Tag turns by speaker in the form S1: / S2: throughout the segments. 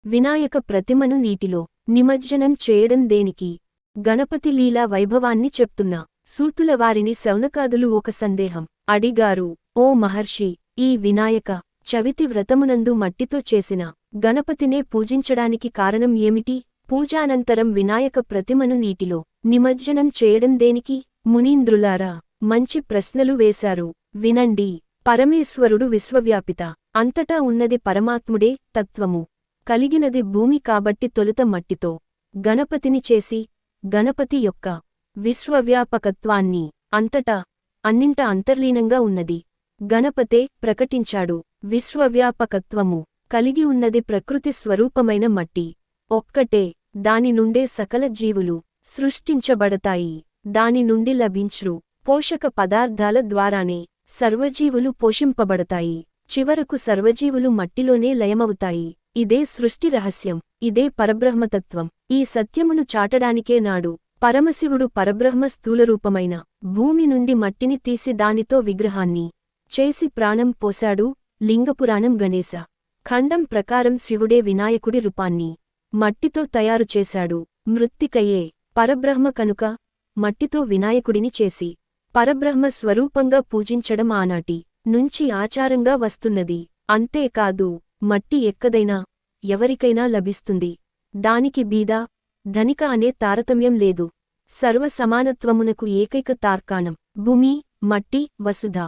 S1: వినాయక ప్రతిమను నీటిలో నిమజ్జనం చేయడం దేనికి? గణపతి లీలా వైభవాన్ని చెప్తున్నా సూతుల వారిని శౌనకాదులు ఒక సందేహం అడిగారు. ఓ మహర్షి, ఈ వినాయక చవితి వ్రతమునందు మట్టితో చేసిన గణపతినే పూజించడానికి కారణం ఏమిటి? పూజానంతరం వినాయక ప్రతిమను నీటిలో నిమజ్జనం చేయడం దేనికి? మునీంద్రులారా, మంచి ప్రశ్నలు వేశారు. వినండి. పరమేశ్వరుడు విశ్వవ్యాపిత, అంతటా ఉన్నది పరమాత్ముడే, తత్వము కలిగినది భూమి కాబట్టి తొలుత మట్టితో గణపతిని చేసి, గణపతి యొక్క విశ్వవ్యాపకత్వాన్ని అంతటా అన్నింట అంతర్లీనంగా ఉన్నది గణపతే ప్రకటించాడు. విశ్వవ్యాపకత్వము కలిగి ఉన్నది ప్రకృతి స్వరూపమైన మట్టి ఒక్కటే. దాని నుండే సకల జీవులు సృష్టించబడతాయి. దాని నుండి లభించు పోషక పదార్థాల ద్వారానే సర్వజీవులు పోషింపబడతాయి. చివరకు సర్వజీవులు మట్టిలోనే లయమవుతాయి. ఇదే సృష్టి రహస్యం. ఇదే పరబ్రహ్మతత్వం. ఈ సత్యమును చాటడానికే నాడు పరమశివుడు పరబ్రహ్మ స్థూలరూపమైన భూమి నుండి మట్టిని తీసి దానితో విగ్రహాన్ని చేసి ప్రాణం పోశాడు. లింగపురాణం గణేశ ఖండం ప్రకారం శివుడే వినాయకుడి రూపాన్ని మట్టితో తయారు చేశాడు. మృత్తికయే పరబ్రహ్మ కనుక మట్టితో వినాయకుడిని చేసి పరబ్రహ్మ స్వరూపంగా పూజించడం ఆనాటి నుంచి ఆచారంగా వస్తున్నది. అంతేకాదు, మట్టి ఎక్కదైనా ఎవరికైనా లభిస్తుంది. దానికి బీద ధనిక అనే తారతమ్యం లేదు. సర్వ సమానత్వమునకు ఏకైక తార్కాణం భూమి, మట్టి, వసుధ.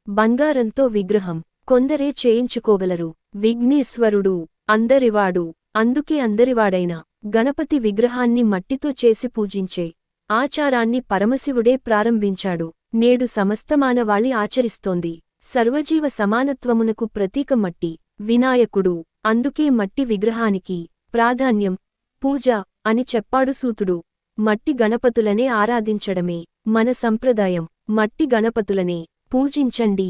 S1: బంగారంతో విగ్రహం కొందరే చేయించుకోగలరు. విఘ్నేశ్వరుడు అందరివాడు. అందుకే అందరివాడైన గణపతి విగ్రహాన్ని మట్టితో చేసి పూజించే ఆచారాన్ని పరమశివుడే ప్రారంభించాడు. నేడు సమస్తమానవాళి ఆచరిస్తోంది. సర్వజీవ సమానత్వమునకు ప్రతీక మట్టి వినాయకుడు. అందుకే మట్టి విగ్రహానికి ప్రాధాన్యం, పూజ అని చెప్పాడు సూతుడు. మట్టి గణపతులనే ఆరాధించడమే మన సంప్రదాయం. మట్టి గణపతులనే పూజించండి.